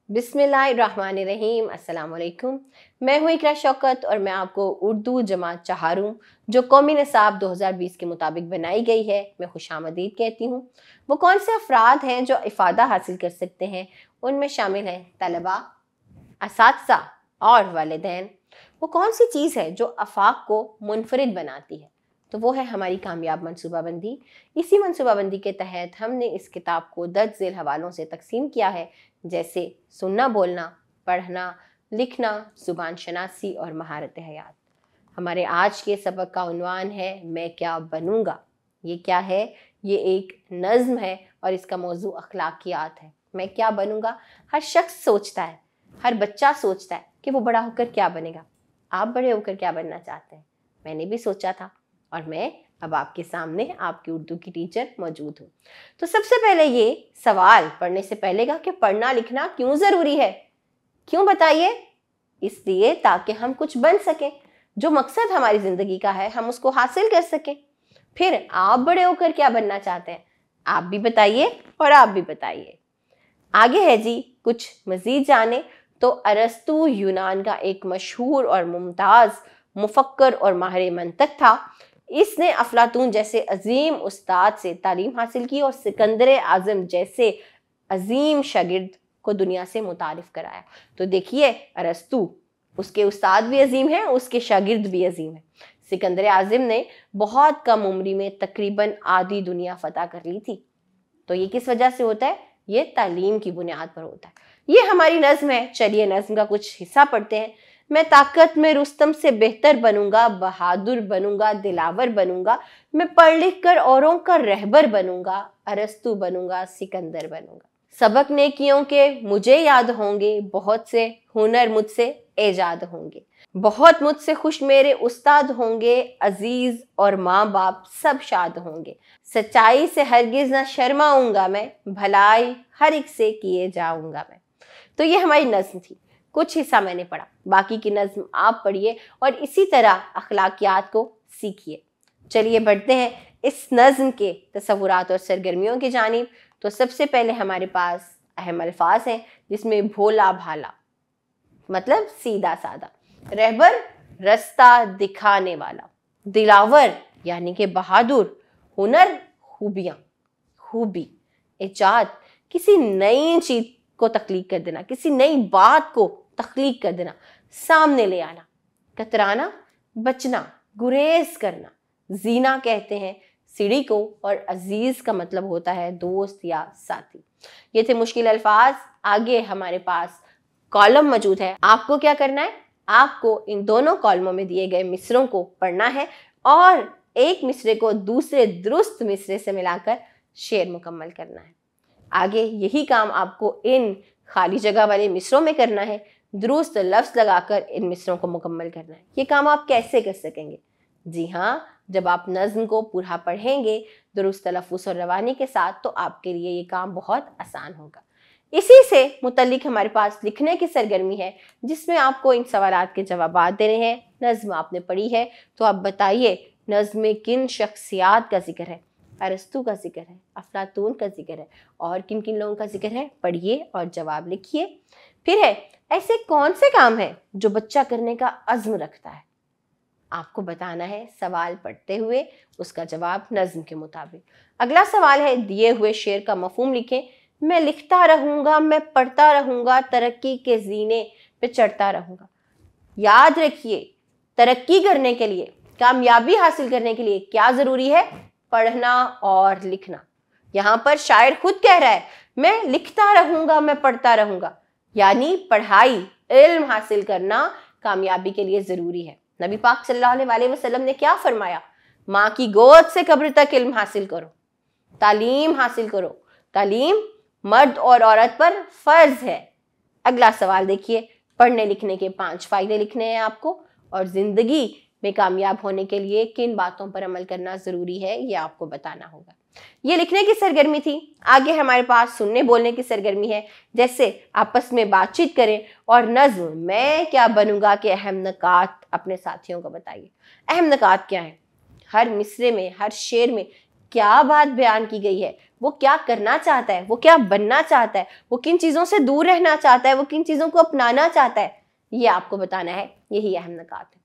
बिस्मिल्लाहिर्रहमानिर्रहीम। अस्सलाम वालेकुम। मैं हूँ इकरा शौकत और मैं आपको उर्दू जमात चहारूं जो कौमी निसाब 2020 के मुताबिक बनाई गई है मैं खुशामदीद कहती हूँ। वो कौन से अफराद हैं जो इफ़ादा हासिल कर सकते हैं? उनमें शामिल हैं तलबा, असातिज़ा और वालिदैन। वो कौन सी चीज़ है जो आफाक को मुनफरिद बनाती है? तो वो है हमारी कामयाब मनसूबाबंदी। इसी मनसूबाबंदी के तहत हमने इस किताब को 10 ज़ेल हवालों से तकसीम किया है, जैसे सुनना, बोलना, पढ़ना, लिखना, ज़ुबान शनासी और महारत हयात। हमारे आज के सबक का उन्वान है मैं क्या बनूँगा। ये क्या है? ये एक नज़्म है और इसका मौजू अखलाकियात है। मैं क्या बनूँगा, हर शख्स सोचता है, हर बच्चा सोचता है कि वो बड़ा होकर क्या बनेगा। आप बड़े होकर क्या बनना चाहते हैं? मैंने भी सोचा था और मैं अब आपके सामने आपकी उर्दू की टीचर मौजूद हूँ। तो सबसे पहले ये सवाल पढ़ने से पहले का कि पढ़ना लिखना क्यों ज़रूरी है? क्यों बताइए? इसलिए ताकि हम कुछ बन सकें, जो मकसद हमारी ज़िंदगी का है हम उसको हासिल कर सकें। फिर आप बड़े होकर क्या बनना चाहते हैं? आप भी बताइए और आप भी बताइए। आगे है जी, कुछ मज़ीद जाने तो अरस्तु यूनान का एक मशहूर और मुमताज़ मुफक्कर और माहिर मंतक था। इसने अफलातून जैसे अजीम उस्ताद से तालीम हासिल की और सिकंदर आज़म जैसे अजीम शागिर्द को दुनिया से मुतारिफ कराया। तो देखिए, अरस्तु, उसके उस्ताद भी अजीम हैं, उसके शागिर्द भी अजीम हैं। सिकंदर आज़म ने बहुत कम उम्री में तकरीबन आधी दुनिया फतह कर ली थी। तो ये किस वजह से होता है? ये तालीम की बुनियाद पर होता है। ये हमारी नज़्म है। चलिए नज़्म का कुछ हिस्सा पढ़ते हैं। मैं ताकत में रुस्तम से बेहतर बनूंगा, बहादुर बनूंगा, दिलावर बनूंगा, मैं पढ़ लिख कर औरों का रहबर बनूंगा, अरस्तु बनूंगा, सिकंदर बनूंगा। सबक नेकियों के मुझे याद होंगे, बहुत से हुनर मुझसे ईजाद होंगे, बहुत मुझसे खुश मेरे उस्ताद होंगे, अजीज और माँ बाप सब शाद होंगे, सच्चाई से हरगिज ना शर्माऊंगा मैं, भलाई हर एक से किए जाऊंगा मैं। तो ये हमारी नज़्म थी। कुछ हिस्सा मैंने पढ़ा, बाकी की नज़्म आप पढ़िए और इसी तरह अखलाकियात को सीखिए। चलिए बढ़ते हैं इस नज़्म के तसव्वुरात और सरगर्मियों की जानिब। तो सबसे पहले हमारे पास अहम अल्फाज हैं, जिसमें भोला भाला मतलब सीधा साधा, रहबर रास्ता दिखाने वाला, दिलावर यानी कि बहादुर, हुनर खूबियाँ, खूबी, इजाद किसी नई चीज को तख्लीक कर देना, किसी नई बात को तख्लीक कर देना, सामने ले आना, कतराना, बचना, गुरेज करना। जीना कहते हैं सीढ़ी को और अजीज का मतलब होता है दोस्त या साथी। ये थे मुश्किल अल्फाज। आगे हमारे पास कॉलम मौजूद है। आपको क्या करना है? आपको इन दोनों कॉलमों में दिए गए मिसरों को पढ़ना है और एक मिसरे को दूसरे दुरुस्त मिसरे से मिलाकर शेर मुकम्मल करना है। आगे यही काम आपको इन खाली जगह वाले मिसरों में करना है, दुरुस्त लफ्ज़ लगाकर इन मिसरों को मुकम्मल करना है। ये काम आप कैसे कर सकेंगे? जी हाँ, जब आप नज़्म को पूरा पढ़ेंगे दुरुस्त तलफ़्फ़ुज़ और रवानी के साथ, तो आपके लिए ये काम बहुत आसान होगा। इसी से मुतल्लिक हमारे पास लिखने की सरगर्मी है, जिसमें आपको इन सवालात के जवाबात देने हैं। नज़्म आपने पढ़ी है, तो आप बताइए नज़्म में किन शख्सियात का जिक्र है? अरस्तु का जिक्र है, अफलातून का जिक्र है, और किन किन लोगों का जिक्र है? पढ़िए और जवाब लिखिए। फिर है, ऐसे कौन से काम हैं जो बच्चा करने का अज़्म रखता है? आपको बताना है सवाल पढ़ते हुए, उसका जवाब नज़्म के मुताबिक। अगला सवाल है, दिए हुए शेर का मफ़हूम लिखें। मैं लिखता रहूँगा, मैं पढ़ता रहूँगा, तरक्की के ज़ीने पे चढ़ता रहूँगा। याद रखिए, तरक्की करने के लिए, कामयाबी हासिल करने के लिए क्या ज़रूरी है? पढ़ना और लिखना। यहाँ पर शायर खुद कह रहा है मैं लिखता रहूँगा, मैं पढ़ता रहूँगा, यानी पढ़ाई, इल्म हासिल करना कामयाबी के लिए ज़रूरी है। नबी पाक सल्लल्लाहु अलैहि वसल्लम ने क्या फरमाया? माँ की गोद से कब्र तक इल्म हासिल करो, तालीम हासिल करो। तालीम मर्द और औरत पर फर्ज है। अगला सवाल देखिए, पढ़ने लिखने के 5 फायदे लिखने हैं आपको, और जिंदगी में कामयाब होने के लिए किन बातों पर अमल करना जरूरी है ये आपको बताना होगा। ये लिखने की सरगर्मी थी। आगे हमारे पास सुनने बोलने की सरगर्मी है, जैसे आपस में बातचीत करें और नज़्म मैं क्या बनूंगा के अहम नकात अपने साथियों को बताइए। अहम नकात क्या है? हर मिसरे में, हर शेर में क्या बात बयान की गई है, वो क्या करना चाहता है, वो क्या बनना चाहता है, वो किन चीज़ों से दूर रहना चाहता है, वो किन चीज़ों को अपनाना चाहता है, ये आपको बताना है। यही अहम निकात है।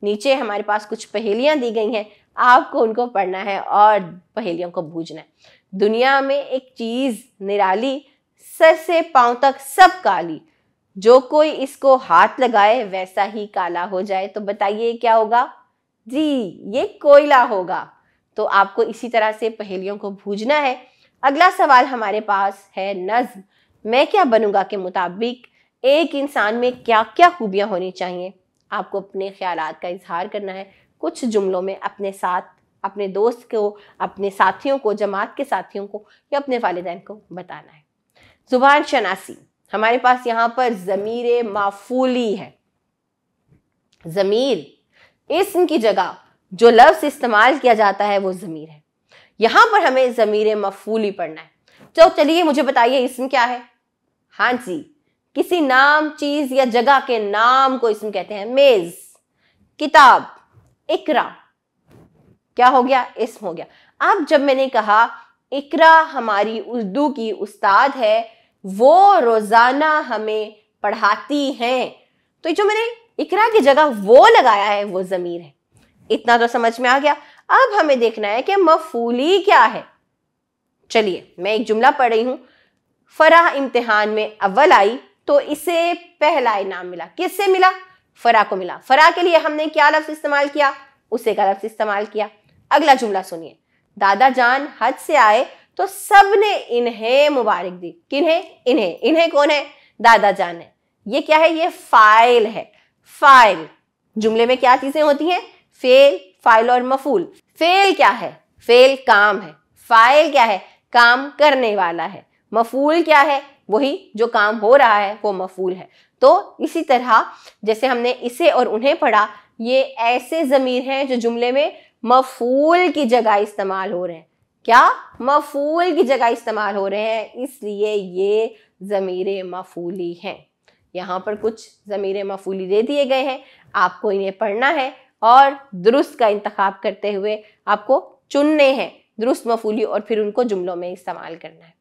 नीचे हमारे पास कुछ पहेलियां दी गई हैं, आपको उनको पढ़ना है और पहेलियों को बूझना है। दुनिया में एक चीज़ निराली, सर से पांव तक सब काली, जो कोई इसको हाथ लगाए वैसा ही काला हो जाए। तो बताइए क्या होगा जी? ये कोयला होगा। तो आपको इसी तरह से पहेलियों को बूझना है। अगला सवाल हमारे पास है नज्म मैं क्या बनूंगा के मुताबिक एक इंसान में क्या क्या खूबियां होनी चाहिए। आपको अपने ख्यालात का इजहार करना है कुछ जुमलों में, अपने साथ, अपने दोस्त को, अपने साथियों को, जमात के साथियों को या अपने वालिदैन को बताना है। जुबान शनासी, हमारे पास यहाँ पर ज़मीर माफूली है। ज़मीर, इस्म की जगह जो लफ्ज़ इस्तेमाल किया जाता है वो ज़मीर है। यहाँ पर हमें ज़मीर मफूली पढ़ना है। तो चलिए मुझे बताइए इस्म क्या है? हाँ जी, किसी नाम, चीज़ या जगह के नाम को इस्म कहते हैं। मेज़, किताब, इकरा, क्या हो गया? इस्म हो गया। अब जब मैंने कहा इकरा हमारी उर्दू की उस्ताद है, वो रोजाना हमें पढ़ाती हैं, तो जो मैंने इकरा की जगह वो लगाया है वो ज़मीर है। इतना तो समझ में आ गया। अब हमें देखना है कि मफूली क्या है। चलिए मैं एक जुमला पढ़ रही हूं। फराह इम्तिहान में अव्वल आई तो इसे पहला इनाम मिला। किससे मिला? फराह को मिला। फराह के लिए हमने क्या लफ्ज इस्तेमाल किया? उसे का लफ्ज इस्तेमाल किया। अगला जुमला सुनिए। दादा जान हज से आए तो सबने इन्हें मुबारक दी। किन्हें? इन्हें। इन्हें कौन है? दादा जान है। ये क्या है? ये फाइल है। फाइल, जुमले में क्या चीजें होती हैं? फेल, फाइल और मफूल। फेल क्या है? फेल काम है। फाइल क्या है? काम करने वाला है। मफूल क्या है? वही जो काम हो रहा है वो मफूल है। तो इसी तरह जैसे हमने इसे और उन्हें पढ़ा, ये ऐसे ज़मीर हैं जो जुमले में मफूल की जगह इस्तेमाल हो रहे हैं। क्या? मफूल की जगह इस्तेमाल हो रहे हैं, इसलिए ये ज़मीर मफूली हैं। यहाँ पर कुछ ज़मीर मफूली दे दिए गए हैं, आपको इन्हें पढ़ना है और दुरुस्त का इंतखाब करते हुए आपको चुनने हैं दुरुस्त मफूली और फिर उनको जुमलों में इस्तेमाल करना है।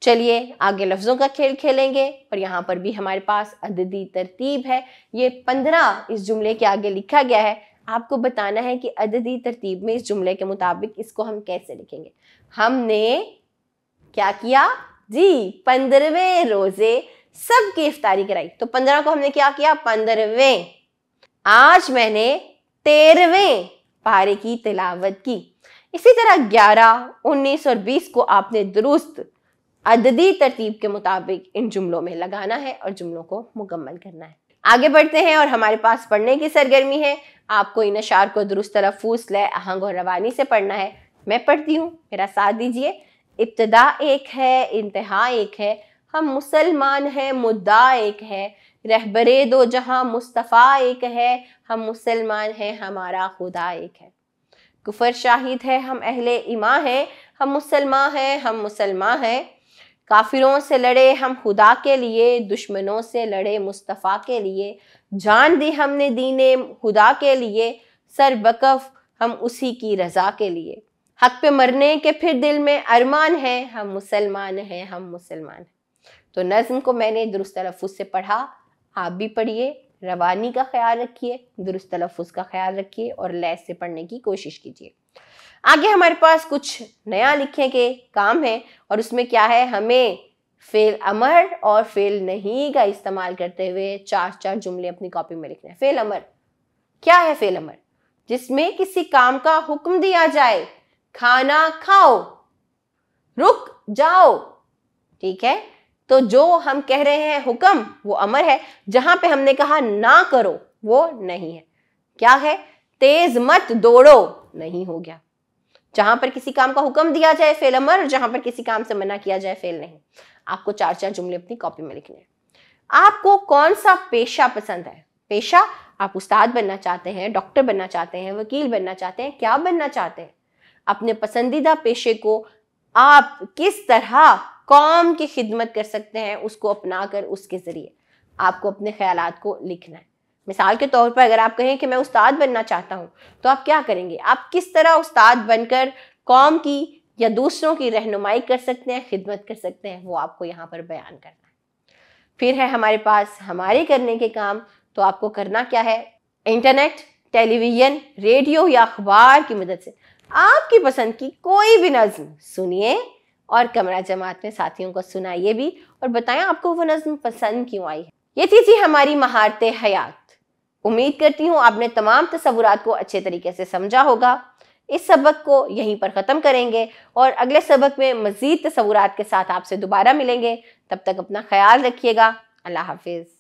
चलिए आगे लफ्ज़ों का खेल खेलेंगे और यहाँ पर भी हमारे पास अददी तरतीब है। ये 15 इस जुमले के आगे लिखा गया है। आपको बताना है कि अददी तरतीब में इस जुमले के मुताबिक इसको हम कैसे लिखेंगे। हमने क्या किया जी? 15वें रोजे सबकी इफ्तारी कराई। तो 15 को हमने क्या किया? 15वें। आज मैंने 13वें पारे की तिलावत की। इसी तरह 11, 19 और 20 को आपने दुरुस्त अददी तरतीब के मुताबिक इन जुमलों में लगाना है और जुमलों को मुकम्मल करना है। आगे बढ़ते हैं और हमारे पास पढ़ने की सरगर्मी है। आपको इन अशार को दुरुस्त तलफ़्फ़ुज़, लय, आहंग और रवानी से पढ़ना है। मैं पढ़ती हूँ, मेरा साथ दीजिए। इब्तिदा एक है, इंतहा एक है, हम मुसलमान हैं, मुद्दा एक है, रहबरे दो जहां मुस्तफ़ा एक है, हम मुसलमान हैं, हमारा खुदा एक है। कुफर शाहिद है, हम अहले ईमान हैं, हम मुसलमान हैं, हम मुसलमान हैं। काफिरों से लड़े हम खुदा के लिए, दुश्मनों से लड़े मुस्तफ़ा के लिए, जान दी हमने दीने खुदा के लिए, सर बकफ हम उसी की रज़ा के लिए, हक पे मरने के फिर दिल में अरमान है, हम मुसलमान हैं, हम मुसलमान हैं। तो नज़्म को मैंने दुरुस्त तलफ़्फ़ुज़ से पढ़ा, आप भी पढ़िए, रवानी का ख्याल रखिए, दुरुस्त तलफ़्फ़ुज़ का ख्याल रखिए और लय से पढ़ने की कोशिश कीजिए। आगे हमारे पास कुछ नया लिखने के काम है और उसमें क्या है? हमें फेल अमर और फेल नहीं का इस्तेमाल करते हुए 4-4 जुमले अपनी कॉपी में लिखने हैं। फेल अमर क्या है? फेल अमर जिसमें किसी काम का हुक्म दिया जाए, खाना खाओ, रुक जाओ, ठीक है? तो जो हम कह रहे हैं हुक्म वो अमर है, जहां पे हमने कहा ना करो वो नहीं है। क्या है? तेज मत दौड़ो नहीं हो गया। जहां पर किसी काम का हुक्म दिया जाए फेल अमर, और जहां पर किसी काम से मना किया जाए फेल नहीं। आपको 4-4 जुमले अपनी कॉपी में लिखने हैं। आपको कौन सा पेशा पसंद है? पेशा, आप उस्ताद बनना चाहते हैं, डॉक्टर बनना चाहते हैं, वकील बनना चाहते हैं, क्या बनना चाहते हैं? अपने पसंदीदा पेशे को आप किस तरह कौम की खिदमत कर सकते हैं, उसको अपनाकर उसके जरिए आपको अपने ख्यालात को लिखना है। मिसाल के तौर पर अगर आप कहें कि मैं उस्ताद बनना चाहता हूं, तो आप क्या करेंगे? आप किस तरह उस्ताद बनकर कौम की या दूसरों की रहनुमाई कर सकते हैं, खिदमत कर सकते हैं, वो आपको यहाँ पर बयान करना है। फिर है हमारे पास हमारे करने के काम। तो आपको करना क्या है, इंटरनेट, टेलीविजन, रेडियो या अखबार की मदद से आपकी पसंद की कोई भी नज्म सुनिए और कमरा जमात में साथियों को सुनाइए भी और बताएं आपको वो नज्म पसंद क्यों आई है। ये थी हमारी महारते हयात। उम्मीद करती हूँ आपने तमाम तसव्वुरात को अच्छे तरीके से समझा होगा। इस सबक को यहीं पर ख़त्म करेंगे और अगले सबक में मज़ीद तसव्वुरात के साथ आपसे दोबारा मिलेंगे। तब तक अपना ख्याल रखिएगा। अल्लाह हाफिज़।